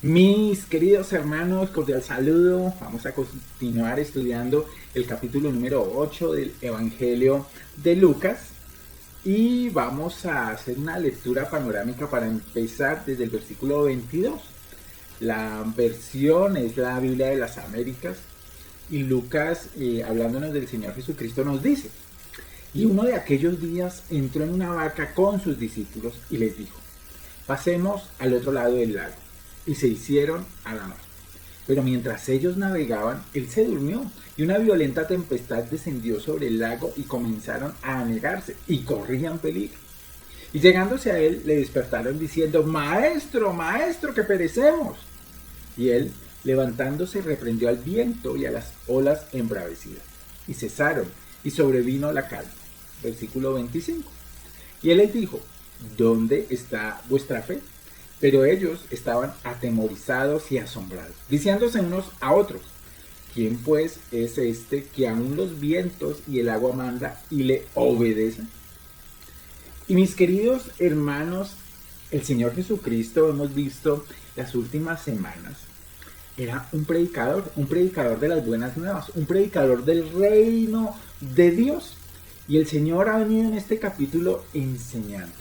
Mis queridos hermanos, cordial saludo. Vamos a continuar estudiando el capítulo número 8 del Evangelio de Lucas y vamos a hacer una lectura panorámica para empezar desde el versículo 22. La versión es la Biblia de las Américas y Lucas, hablándonos del Señor Jesucristo, nos dice: y uno de aquellos días entró en una barca con sus discípulos y les dijo: pasemos al otro lado del lago. Y se hicieron a la mar. Pero mientras ellos navegaban, él se durmió, y una violenta tempestad descendió sobre el lago y comenzaron a anegarse y corrían peligro. Y llegándose a él, le despertaron diciendo: Maestro, maestro, que perecemos. Y él, levantándose, reprendió al viento y a las olas embravecidas, y cesaron, y sobrevino la calma. Versículo 25. Y él les dijo: ¿dónde está vuestra fe? Pero ellos estaban atemorizados y asombrados, diciéndose unos a otros: ¿quién pues es este que aún los vientos y el agua manda y le obedecen? Y mis queridos hermanos, el Señor Jesucristo, hemos visto las últimas semanas, era un predicador de las buenas nuevas, un predicador del reino de Dios. Y el Señor ha venido en este capítulo enseñando.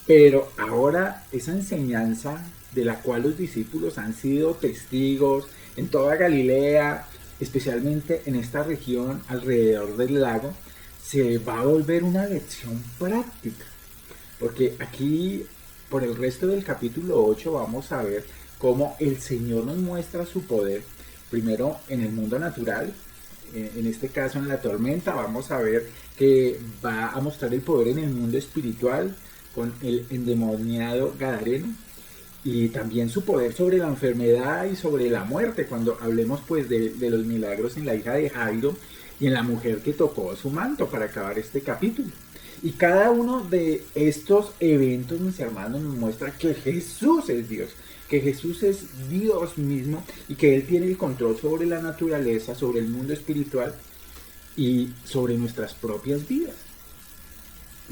Pero ahora esa enseñanza de la cual los discípulos han sido testigos en toda Galilea, especialmente en esta región alrededor del lago, se va a volver una lección práctica. Porque aquí, por el resto del capítulo 8, vamos a ver cómo el Señor nos muestra su poder, primero en el mundo natural, en este caso en la tormenta. Vamos a ver que va a mostrar el poder en el mundo espiritual, con el endemoniado Gadareno, y también su poder sobre la enfermedad y sobre la muerte, cuando hablemos pues de los milagros en la hija de Jairo y en la mujer que tocó su manto, para acabar este capítulo. Y cada uno de estos eventos, mis hermanos, nos muestra que Jesús es Dios, que Jesús es Dios mismo y que Él tiene el control sobre la naturaleza, sobre el mundo espiritual y sobre nuestras propias vidas.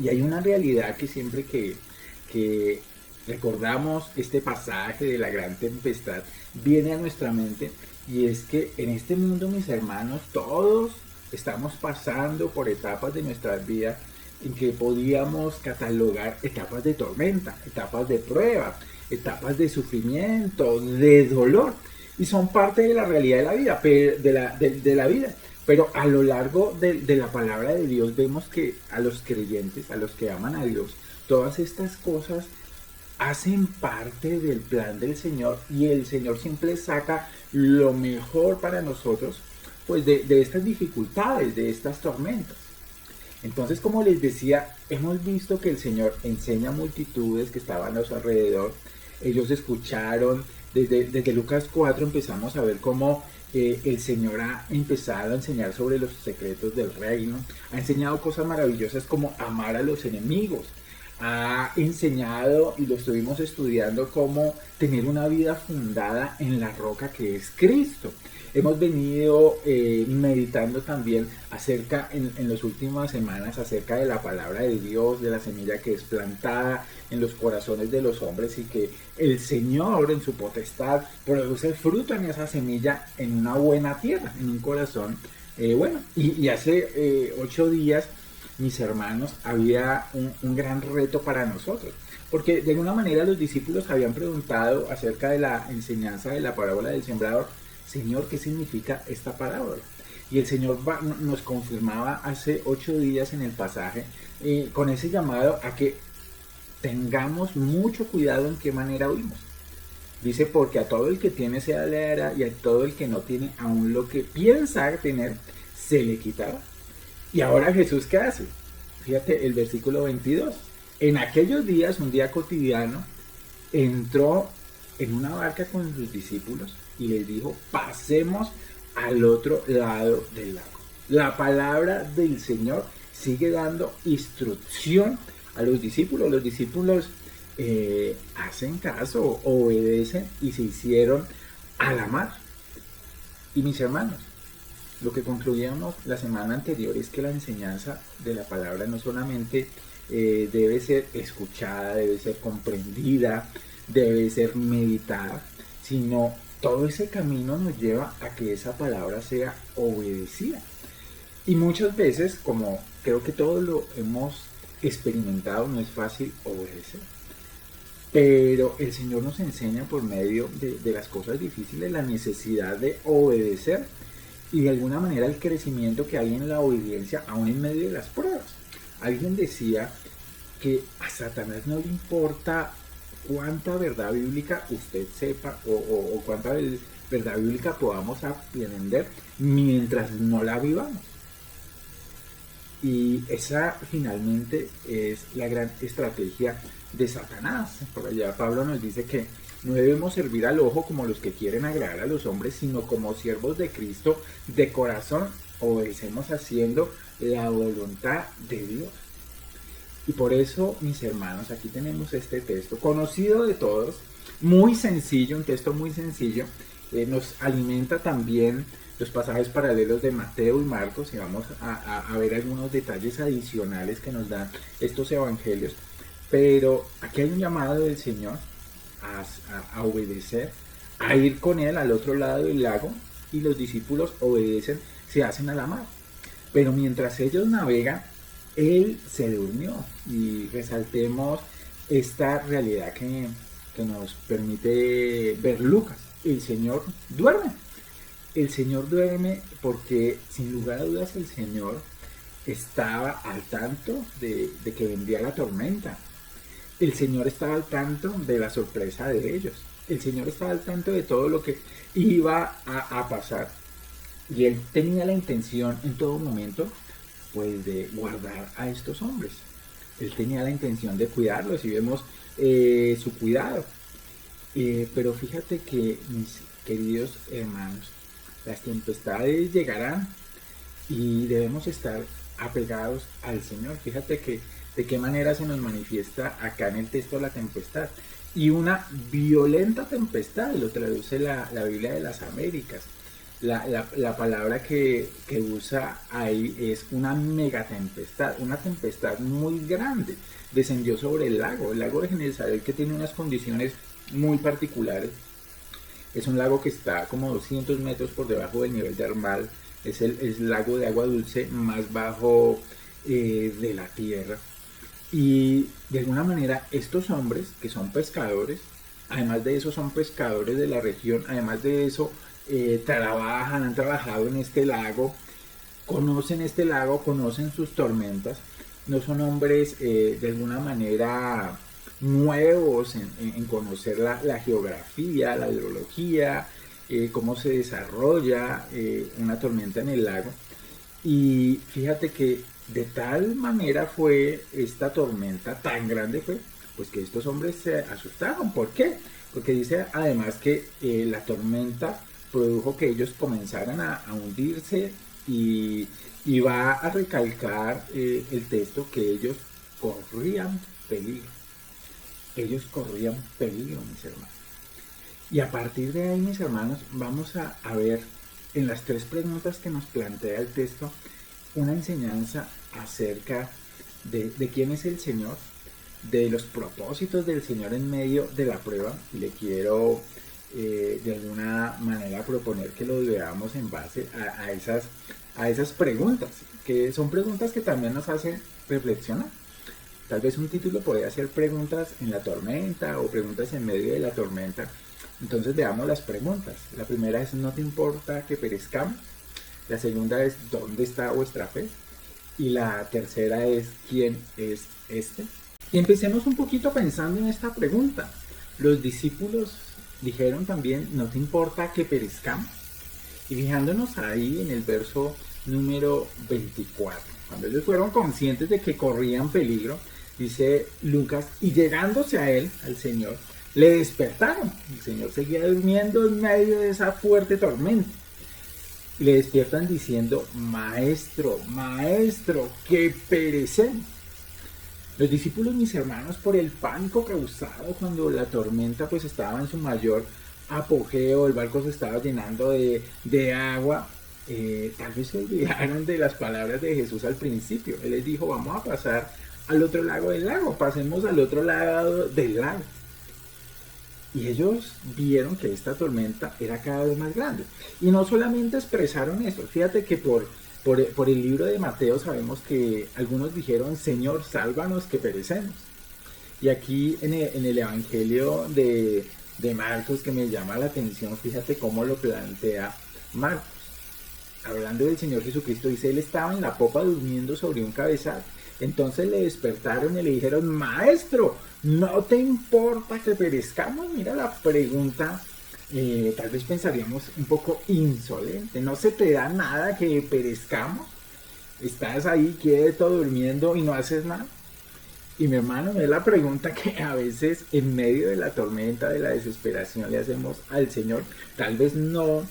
Y hay una realidad que siempre que recordamos este pasaje de la gran tempestad, viene a nuestra mente, y es que en este mundo, mis hermanos, todos estamos pasando por etapas de nuestra vida en que podíamos catalogar etapas de tormenta, etapas de prueba, etapas de sufrimiento, de dolor, y son parte de la realidad de la vida, de la vida. Pero a lo largo de la palabra de Dios vemos que a los creyentes, a los que aman a Dios, todas estas cosas hacen parte del plan del Señor, y el Señor siempre saca lo mejor para nosotros, pues de estas dificultades, de estas tormentas. Entonces, como les decía, hemos visto que el Señor enseña a multitudes que estaban a su alrededor. Ellos escucharon, desde Lucas 4 empezamos a ver cómo el Señor ha empezado a enseñar sobre los secretos del reino. Ha enseñado cosas maravillosas como amar a los enemigos. Ha enseñado, y lo estuvimos estudiando, cómo tener una vida fundada en la roca que es Cristo. Hemos venido meditando también acerca, en las últimas semanas, acerca de la palabra de Dios, de la semilla que es plantada en los corazones de los hombres, y que el Señor en su potestad produce fruto en esa semilla, en una buena tierra, en un corazón bueno. Y hace 8 días, mis hermanos, había un gran reto para nosotros, porque de alguna manera los discípulos habían preguntado acerca de la enseñanza de la parábola del sembrador: Señor, ¿qué significa esta parábola? Y el Señor nos confirmaba hace 8 días en el pasaje, con ese llamado a que tengamos mucho cuidado en qué manera oímos. Dice: porque a todo el que tiene se le dará, y a todo el que no tiene, aún lo que piensa tener, se le quitará. Y ahora Jesús, ¿qué hace? Fíjate el versículo 22. En aquellos días, un día cotidiano, entró en una barca con sus discípulos y les dijo: pasemos al otro lado del lago. La palabra del Señor sigue dando instrucción a los discípulos. Los discípulos hacen caso, obedecen, y se hicieron a la mar. Y mis hermanos, lo que concluíamos la semana anterior es que la enseñanza de la palabra no solamente debe ser escuchada, debe ser comprendida, debe ser meditada, sino todo ese camino nos lleva a que esa palabra sea obedecida. Y muchas veces, como creo que todos lo hemos experimentado, no es fácil obedecer. Pero el Señor nos enseña por medio de las cosas difíciles la necesidad de obedecer y de alguna manera el crecimiento que hay en la obediencia aún en medio de las pruebas. Alguien decía que a Satanás no le importa cuánta verdad bíblica usted sepa o cuánta verdad bíblica podamos aprender mientras no la vivamos. Y esa finalmente es la gran estrategia de Satanás. Por allá Pablo nos dice que no debemos servir al ojo como los que quieren agradar a los hombres, sino como siervos de Cristo de corazón, obedecemos haciendo la voluntad de Dios. Y por eso, mis hermanos, aquí tenemos este texto, conocido de todos, muy sencillo, un texto muy sencillo, nos alimenta también los pasajes paralelos de Mateo y Marcos, y vamos a ver algunos detalles adicionales que nos dan estos evangelios. Pero aquí hay un llamado del Señor a obedecer, a ir con Él al otro lado del lago, y los discípulos obedecen, se hacen a la mar. Pero mientras ellos navegan, Él se durmió. Y resaltemos esta realidad que nos permite ver Lucas. El Señor duerme. El Señor duerme porque sin lugar a dudas el Señor estaba al tanto de que vendría la tormenta. El Señor estaba al tanto de la sorpresa de ellos. El Señor estaba al tanto de todo lo que iba a pasar. Y Él tenía la intención en todo momento, pues, de guardar a estos hombres. Él tenía la intención de cuidarlos y vemos su cuidado. Pero fíjate que, mis queridos hermanos, las tempestades llegarán y debemos estar apegados al Señor. Fíjate que de qué manera se nos manifiesta acá en el texto la tempestad. Y una violenta tempestad, lo traduce la Biblia de las Américas. La palabra que usa ahí es una megatempestad, una tempestad muy grande. Descendió sobre el lago de Genesaret, que tiene unas condiciones muy particulares. Es un lago que está como 200 metros por debajo del nivel del mar. Es el lago de agua dulce más bajo de la tierra. Y de alguna manera estos hombres que son pescadores, además de eso son pescadores de la región, además de eso han trabajado en este lago, conocen sus tormentas. No son hombres de alguna manera nuevos en conocer la geografía, la hidrología, cómo se desarrolla una tormenta en el lago. Y fíjate que de tal manera fue esta tormenta, tan grande fue, pues que estos hombres se asustaron. ¿Por qué? Porque dice además que la tormenta produjo que ellos comenzaran a hundirse y va a recalcar el texto que ellos corrían peligro. Ellos corrían peligro, mis hermanos. Y a partir de ahí, mis hermanos, vamos a ver en las tres preguntas que nos plantea el texto una enseñanza acerca de quién es el Señor, de los propósitos del Señor en medio de la prueba. Y le quiero de alguna manera proponer que lo veamos en base a esas preguntas, que son preguntas que también nos hacen reflexionar. Tal vez un título podría ser preguntas en la tormenta o preguntas en medio de la tormenta. Entonces veamos las preguntas. La primera es: ¿no te importa que perezcamos? La segunda es: ¿dónde está vuestra fe? Y la tercera es: ¿quién es este? Y empecemos un poquito pensando en esta pregunta. Los discípulos dijeron también: ¿no te importa que perezcamos? Y fijándonos ahí en el verso número 24, cuando ellos fueron conscientes de que corrían peligro, dice Lucas: y llegándose a él, al Señor, le despertaron. El Señor seguía durmiendo en medio de esa fuerte tormenta. Y le despiertan diciendo: Maestro, Maestro, que perecemos. Los discípulos, mis hermanos, por el pánico causado cuando la tormenta pues estaba en su mayor apogeo, el barco se estaba llenando de agua, tal vez se olvidaron de las palabras de Jesús al principio. Él les dijo: vamos a pasar al otro lado del lago, pasemos al otro lado del lago. Y ellos vieron que esta tormenta era cada vez más grande. Y no solamente expresaron eso, fíjate que por el libro de Mateo sabemos que algunos dijeron, Señor, sálvanos que perecemos. Y aquí en el Evangelio de Marcos, que me llama la atención, fíjate cómo lo plantea Marcos. Hablando del Señor Jesucristo, dice, él estaba en la popa durmiendo sobre un cabezal. Entonces le despertaron y le dijeron, Maestro, ¿no te importa que perezcamos? Mira la pregunta, tal vez pensaríamos un poco insolente. ¿No se te da nada que perezcamos? Estás ahí quieto, durmiendo y no haces nada. Y mi hermano, es la pregunta que a veces en medio de la tormenta, de la desesperación le hacemos al Señor. Tal vez no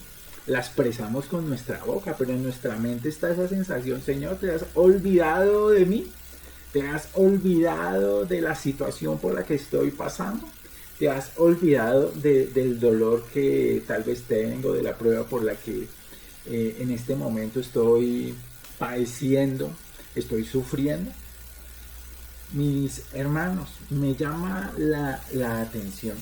la expresamos con nuestra boca, pero en nuestra mente está esa sensación, Señor, ¿te has olvidado de mí? ¿Te has olvidado de la situación por la que estoy pasando? ¿Te has olvidado del dolor que tal vez tengo, de la prueba por la que en este momento estoy padeciendo, estoy sufriendo? Mis hermanos, me llama la atención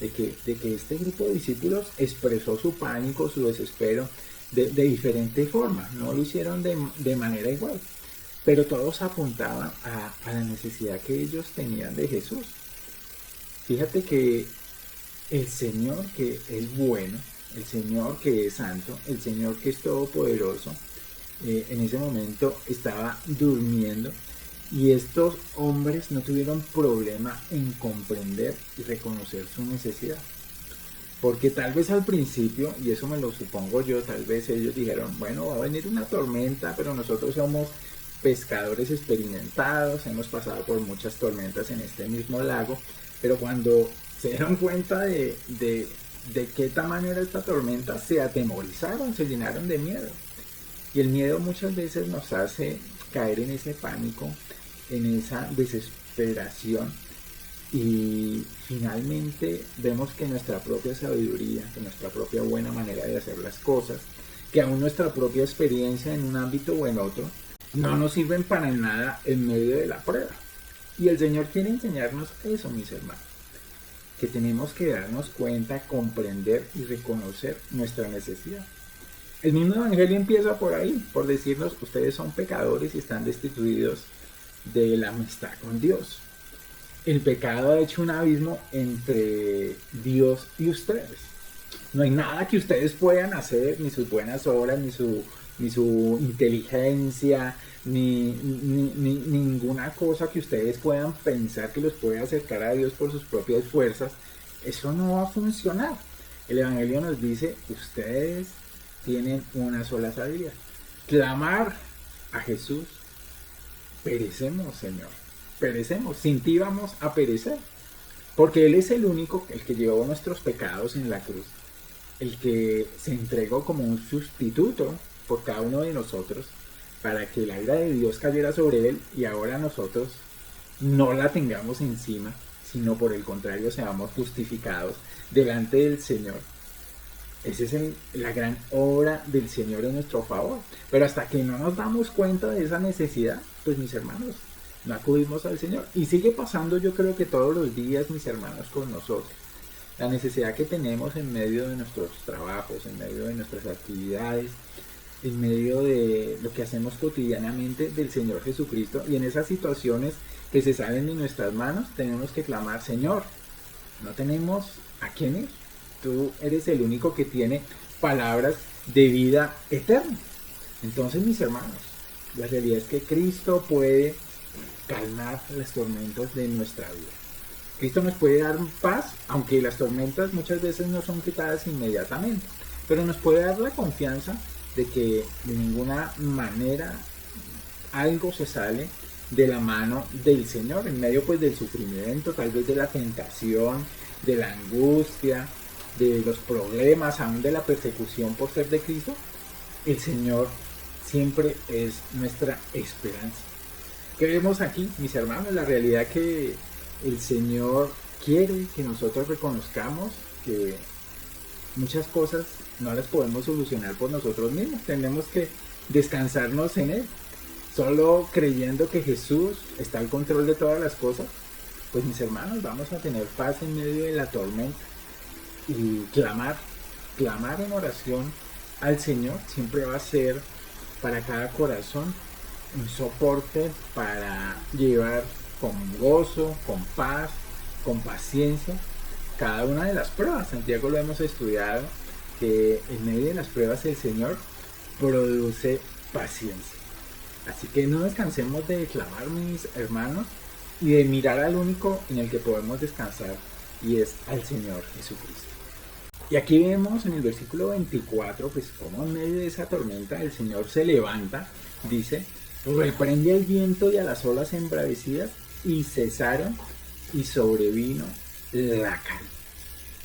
de que este grupo de discípulos expresó su pánico, su desespero de diferente forma. No lo hicieron de manera igual, pero todos apuntaban a la necesidad que ellos tenían de Jesús. Fíjate que el Señor que es bueno, el Señor que es santo, el Señor que es todopoderoso, en ese momento estaba durmiendo. Y estos hombres no tuvieron problema en comprender y reconocer su necesidad. Porque tal vez al principio, y eso me lo supongo yo, tal vez ellos dijeron, bueno, va a venir una tormenta, pero nosotros somos pescadores experimentados, hemos pasado por muchas tormentas en este mismo lago, pero cuando se dieron cuenta de qué tamaño era esta tormenta, se atemorizaron, se llenaron de miedo. Y el miedo muchas veces nos hace caer en ese pánico, en esa desesperación, y finalmente vemos que nuestra propia sabiduría, que nuestra propia buena manera de hacer las cosas, que aún nuestra propia experiencia en un ámbito o en otro, no nos sirven para nada en medio de la prueba. Y el Señor quiere enseñarnos eso, mis hermanos, que tenemos que darnos cuenta, comprender y reconocer nuestra necesidad. El mismo Evangelio empieza por ahí, por decirnos, ustedes son pecadores y están destituidos de la amistad con Dios. El pecado ha hecho un abismo entre Dios y ustedes. No hay nada que ustedes puedan hacer, ni sus buenas obras, ni su inteligencia, ni ninguna cosa que ustedes puedan pensar que los puede acercar a Dios por sus propias fuerzas. Eso no va a funcionar. El Evangelio nos dice, ustedes tienen una sola salida: clamar a Jesús. Perecemos, Señor, perecemos, sin ti vamos a perecer, porque Él es el único, el que llevó nuestros pecados en la cruz, el que se entregó como un sustituto por cada uno de nosotros, para que la ira de Dios cayera sobre Él y ahora nosotros no la tengamos encima, sino por el contrario seamos justificados delante del Señor. Esa es la gran obra del Señor en nuestro favor. Pero hasta que no nos damos cuenta de esa necesidad, pues mis hermanos, no acudimos al Señor. Y sigue pasando, yo creo que todos los días, mis hermanos, con nosotros. La necesidad que tenemos en medio de nuestros trabajos, en medio de nuestras actividades, en medio de lo que hacemos cotidianamente del Señor Jesucristo. Y en esas situaciones que se salen de nuestras manos, tenemos que clamar, Señor, no tenemos a quién ir. Tú eres el único que tiene palabras de vida eterna. Entonces, mis hermanos, la realidad es que Cristo puede calmar las tormentas de nuestra vida. Cristo nos puede dar paz, aunque las tormentas muchas veces no son quitadas inmediatamente, pero nos puede dar la confianza de que de ninguna manera algo se sale de la mano del Señor, en medio pues del sufrimiento, tal vez de la tentación, de la angustia, de los problemas, aún de la persecución por ser de Cristo. El Señor siempre es nuestra esperanza. ¿Qué vemos aquí, mis hermanos? La realidad que el Señor quiere que nosotros reconozcamos que muchas cosas no las podemos solucionar por nosotros mismos. Tenemos que descansarnos en Él. Solo creyendo que Jesús está al control de todas las cosas, pues mis hermanos, vamos a tener paz en medio de la tormenta. y clamar en oración al Señor siempre va a ser para cada corazón un soporte para llevar con gozo, con paz, con paciencia cada una de las pruebas. Santiago lo hemos estudiado, que en medio de las pruebas el Señor produce paciencia. Así que no descansemos de clamar, mis hermanos, y de mirar al único en el que podemos descansar, y es al Señor Jesucristo. Y aquí vemos en el versículo 24, pues como en medio de esa tormenta el Señor se levanta, dice, reprende al viento y a las olas embravecidas, y cesaron, y sobrevino la calma.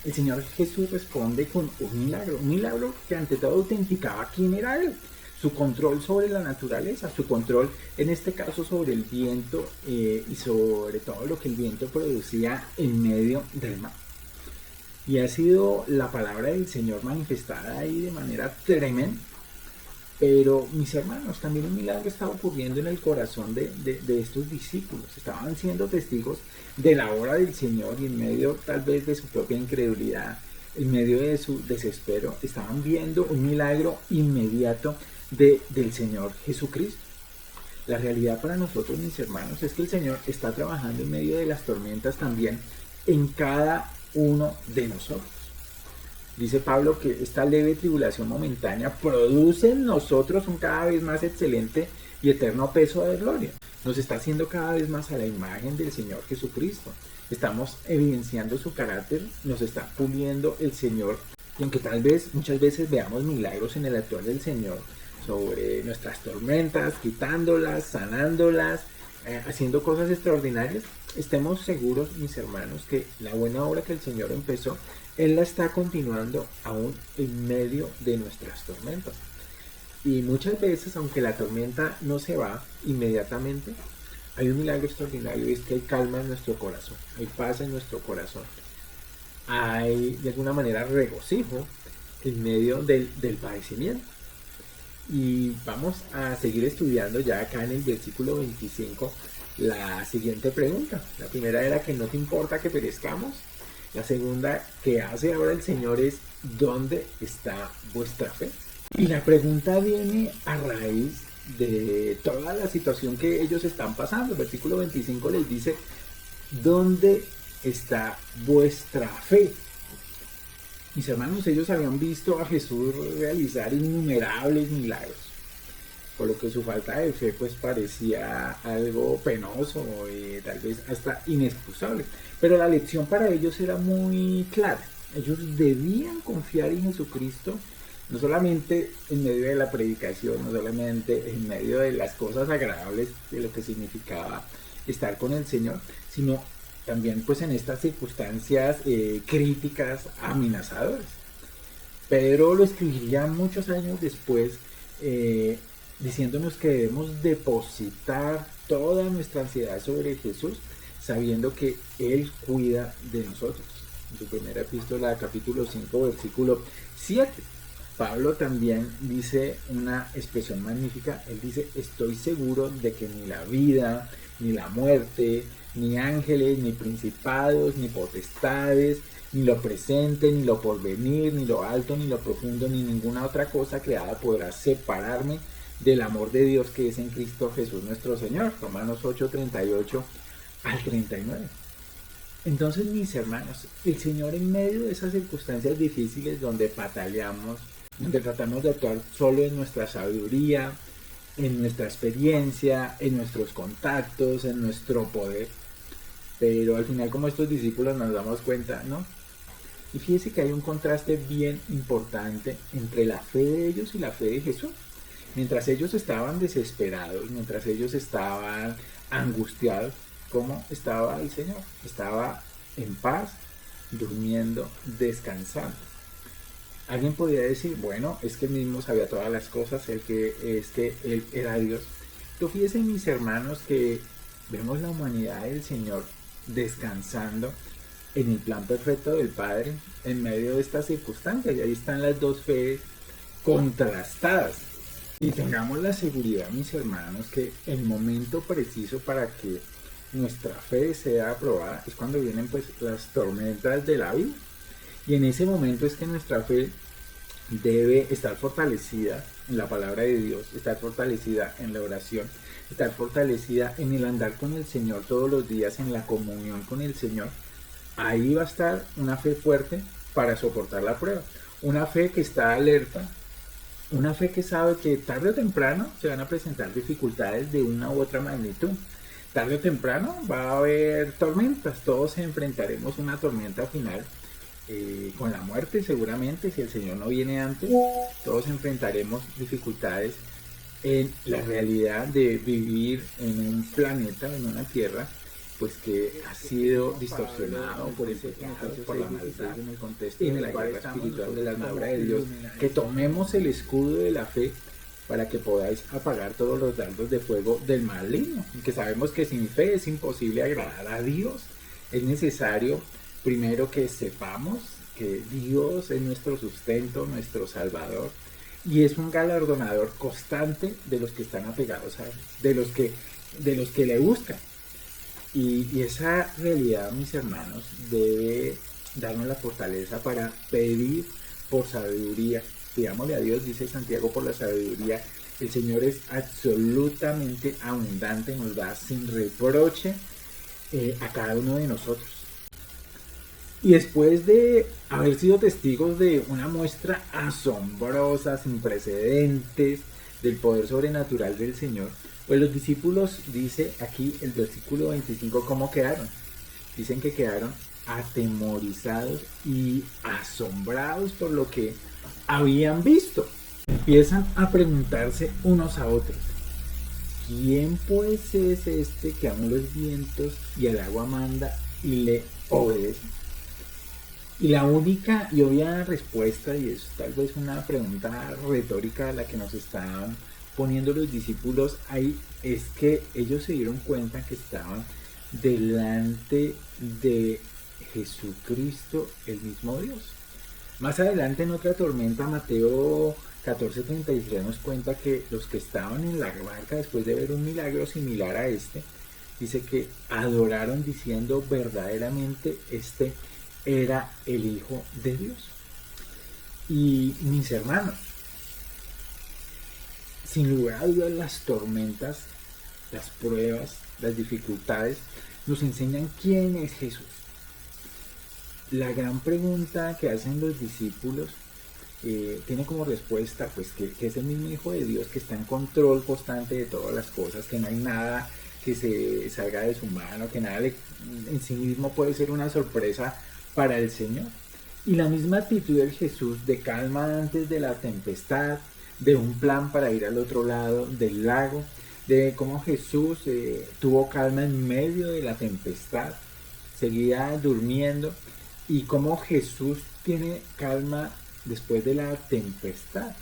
El Señor Jesús responde con un milagro que ante todo autenticaba quién era Él, su control sobre la naturaleza, su control en este caso sobre el viento y sobre todo lo que el viento producía en medio del mar. Y ha sido la palabra del Señor manifestada ahí de manera tremenda. Pero mis hermanos, también un milagro estaba ocurriendo en el corazón de estos discípulos. Estaban siendo testigos de la obra del Señor y en medio tal vez de su propia incredulidad, en medio de su desespero, estaban viendo un milagro inmediato del Señor Jesucristo. La realidad para nosotros, mis hermanos, es que el Señor está trabajando en medio de las tormentas también en cada uno de nosotros. Dice Pablo que esta leve tribulación momentánea produce en nosotros un cada vez más excelente y eterno peso de gloria. Nos está haciendo cada vez más a la imagen del Señor Jesucristo. Estamos evidenciando su carácter, nos está puliendo el Señor. Y aunque tal vez muchas veces veamos milagros en el actuar del Señor sobre nuestras tormentas, quitándolas, sanándolas, haciendo cosas extraordinarias, estemos seguros, mis hermanos, que la buena obra que el Señor empezó, Él la está continuando aún en medio de nuestras tormentas. Y muchas veces, aunque la tormenta no se va inmediatamente, hay un milagro extraordinario y es que hay calma en nuestro corazón, hay paz en nuestro corazón, hay de alguna manera regocijo en medio del padecimiento. Y vamos a seguir estudiando ya acá en el versículo 25 la siguiente pregunta. La primera era que no te importa que perezcamos. La segunda que hace ahora el Señor es ¿dónde está vuestra fe? Y la pregunta viene a raíz de toda la situación que ellos están pasando. El versículo 25 les dice ¿dónde está vuestra fe? Mis hermanos, ellos habían visto a Jesús realizar innumerables milagros, por lo que su falta de fe pues parecía algo penoso y tal vez hasta inexcusable. Pero la lección para ellos era muy clara. Ellos debían confiar en Jesucristo, no solamente en medio de la predicación, no solamente en medio de las cosas agradables de lo que significaba estar con el Señor, sino también pues en estas circunstancias críticas, amenazadoras. Pedro lo escribiría muchos años después, diciéndonos que debemos depositar toda nuestra ansiedad sobre Jesús, sabiendo que Él cuida de nosotros. En su primera epístola, capítulo 5, versículo 7, Pablo también dice una expresión magnífica. Él dice, estoy seguro de que ni la vida, ni la muerte, ni ángeles, ni principados, ni potestades, ni lo presente, ni lo porvenir, ni lo alto, ni lo profundo, ni ninguna otra cosa creada podrá separarme del amor de Dios que es en Cristo Jesús nuestro Señor. Romanos 8, 38 al 39. Entonces, mis hermanos, el Señor en medio de esas circunstancias difíciles donde pataleamos, donde tratamos de actuar solo en nuestra sabiduría, en nuestra experiencia, en nuestros contactos, en nuestro poder, pero al final como estos discípulos nos damos cuenta, ¿no? Y fíjese que hay un contraste bien importante entre la fe de ellos y la fe de Jesús. Mientras ellos estaban desesperados, mientras ellos estaban angustiados, ¿cómo estaba el Señor? Estaba en paz, durmiendo, descansando. Alguien podría decir, bueno, es que él mismo sabía todas las cosas, es que él era Dios. Pero fíjense, mis hermanos, que vemos la humanidad del Señor descansando en el plan perfecto del Padre en medio de estas circunstancias. Y ahí están las dos fees contrastadas. Y tengamos la seguridad, mis hermanos, que el momento preciso para que nuestra fe sea aprobada es cuando vienen pues las tormentas de la vida. Y en ese momento es que nuestra fe debe estar fortalecida en la palabra de Dios, estar fortalecida en la oración, estar fortalecida en el andar con el Señor todos los días, en la comunión con el Señor. Ahí va a estar una fe fuerte para soportar la prueba, una fe que está alerta, una fe que sabe que tarde o temprano se van a presentar dificultades de una u otra magnitud. Tarde o temprano va a haber tormentas, todos enfrentaremos una tormenta final, con la muerte seguramente, si el Señor no viene antes, todos enfrentaremos dificultades en la realidad de vivir en un planeta, en una tierra, pues que ha sido distorsionado por el pecado, por la maldad, en el contexto de la guerra espiritual de la armadura de Dios. Que tomemos el escudo de la fe para que podáis apagar todos los dardos de fuego del maligno, que sabemos que sin fe es imposible agradar a Dios. Es necesario primero que sepamos que Dios es nuestro sustento, nuestro Salvador, y es un galardonador constante de los que están apegados a Él, de los que le buscan. Y esa realidad, mis hermanos, debe darnos la fortaleza para pedir por sabiduría. Pidámosle a Dios, dice Santiago, por la sabiduría. El Señor es absolutamente abundante, nos da sin reproche a cada uno de nosotros. Y después de haber sido testigos de una muestra asombrosa, sin precedentes, del poder sobrenatural del Señor, pues los discípulos, dice aquí el versículo 25, ¿cómo quedaron? Dicen que quedaron atemorizados y asombrados por lo que habían visto. Empiezan a preguntarse unos a otros, ¿quién pues es este que aún los vientos y el agua manda y le obedece? Y la única y obvia respuesta, y es tal vez una pregunta retórica a la que nos están poniendo los discípulos ahí, es que ellos se dieron cuenta que estaban delante de Jesucristo, el mismo Dios. Más adelante en otra tormenta, Mateo 14:33 nos cuenta que los que estaban en la barca, después de ver un milagro similar a este, dice que adoraron diciendo verdaderamente este era el Hijo de Dios. Y mis hermanos, sin lugar a dudas, las tormentas, las pruebas, las dificultades nos enseñan quién es Jesús. La gran pregunta que hacen los discípulos tiene como respuesta pues que es el mismo Hijo de Dios, que está en control constante de todas las cosas, que no hay nada que se salga de su mano, que nada en sí mismo puede ser una sorpresa para el Señor. Y la misma actitud de Jesús de calma antes de la tempestad, de un plan para ir al otro lado del lago, de cómo Jesús tuvo calma en medio de la tempestad, seguía durmiendo, y cómo Jesús tiene calma después de la tempestad.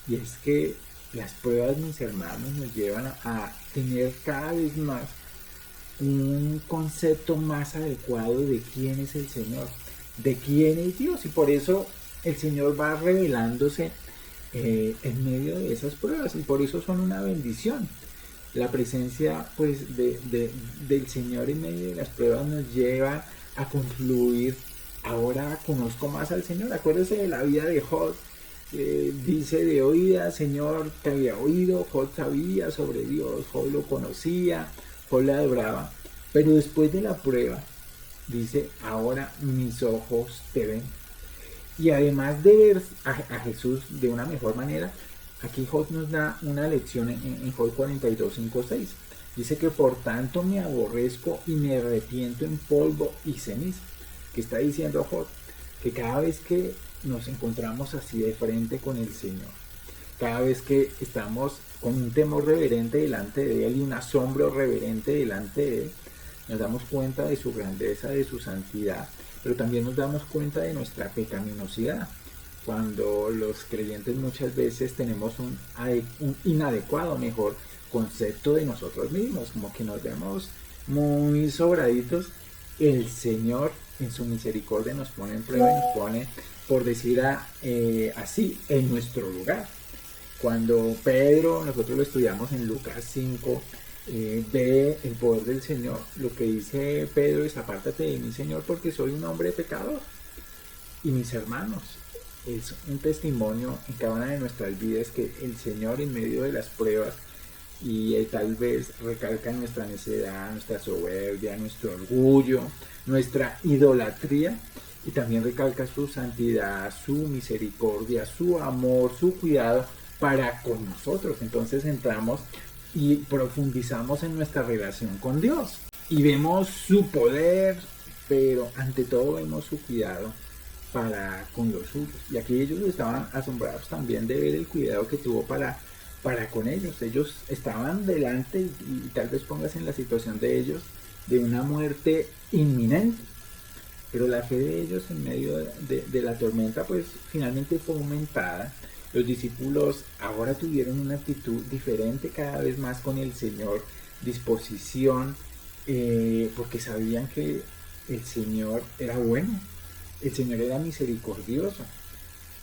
Y es que las pruebas, mis hermanos, nos llevan a tener cada vez más un concepto más adecuado de quién es el Señor, de quién es Dios, y por eso el Señor va revelándose en medio de esas pruebas, y por eso son una bendición. La presencia pues del Señor en medio de las pruebas nos lleva a concluir: ahora conozco más al Señor. Acuérdese de la vida de Job. Dice de oída, Señor, te había oído. Job sabía sobre Dios, Job lo conocía, Job le adoraba, pero después de la prueba dice: ahora mis ojos te ven. Y además de ver a Jesús de una mejor manera, aquí Job nos da una lección en Job 42, 5, 6. Dice que por tanto me aborrezco y me arrepiento en polvo y ceniza. ¿Qué está diciendo Job? Que cada vez que nos encontramos así de frente con el Señor, cada vez que estamos con un temor reverente delante de Él y un asombro reverente delante de Él, nos damos cuenta de su grandeza, de su santidad, pero también nos damos cuenta de nuestra pecaminosidad. Cuando los creyentes muchas veces tenemos un inadecuado, mejor, concepto de nosotros mismos, como que nos vemos muy sobraditos, el Señor en su misericordia nos pone en prueba y nos pone, por decir así, en nuestro lugar. Cuando Pedro, nosotros lo estudiamos en Lucas 5, ve el poder del Señor, lo que dice Pedro es: apártate de mí, Señor, porque soy un hombre pecador. Y mis hermanos, es un testimonio en cada una de nuestras vidas que el Señor en medio de las pruebas y tal vez recalca nuestra necedad, nuestra soberbia, nuestro orgullo, nuestra idolatría, y también recalca su santidad, su misericordia, su amor, su cuidado para con nosotros. Entonces entramos y profundizamos en nuestra relación con Dios y vemos su poder, pero ante todo vemos su cuidado para con los suyos. Y aquí ellos estaban asombrados también de ver el cuidado que tuvo para con ellos. Ellos estaban delante y tal vez pongas en la situación de ellos de una muerte inminente. Pero la fe de ellos en medio de la tormenta pues finalmente fue aumentada. Los discípulos ahora tuvieron una actitud diferente cada vez más con el Señor, disposición, porque sabían que el Señor era bueno, el Señor era misericordioso,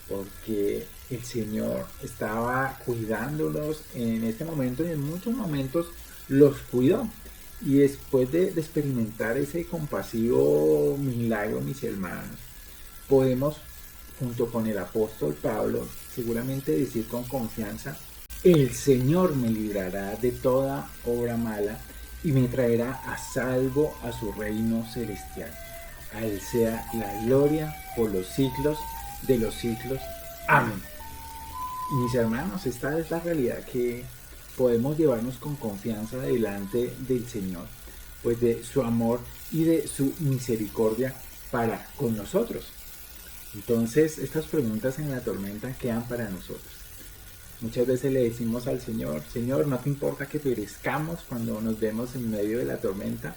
porque el Señor estaba cuidándolos en este momento y en muchos momentos los cuidó. Y después de experimentar ese compasivo milagro, mis hermanos, podemos, junto con el apóstol Pablo, seguramente decir con confianza: el Señor me librará de toda obra mala y me traerá a salvo a su reino celestial. A Él sea la gloria por los siglos de los siglos. Amén. Y mis hermanos, esta es la realidad que podemos llevarnos con confianza delante del Señor, pues de su amor y de su misericordia para con nosotros. Entonces, estas preguntas en la tormenta quedan para nosotros. Muchas veces le decimos al Señor: Señor, no te importa que perezcamos cuando nos vemos en medio de la tormenta.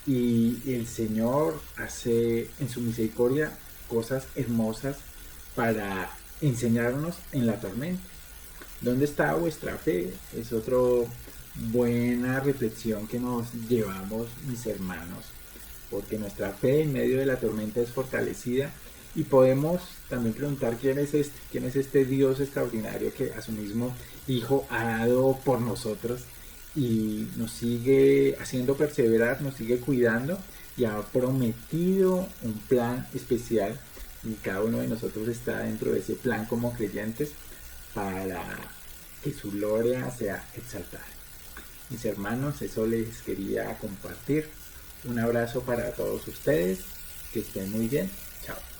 Y el Señor hace en su misericordia cosas hermosas para enseñarnos en la tormenta. ¿Dónde está vuestra fe? Es otra buena reflexión que nos llevamos, mis hermanos, porque nuestra fe en medio de la tormenta es fortalecida. Y podemos también preguntar: ¿quién es este Dios extraordinario que a su mismo Hijo ha dado por nosotros y nos sigue haciendo perseverar, nos sigue cuidando y ha prometido un plan especial? Y cada uno de nosotros está dentro de ese plan como creyentes para que su gloria sea exaltada. Mis hermanos, eso les quería compartir. Un abrazo para todos ustedes, que estén muy bien. Chao.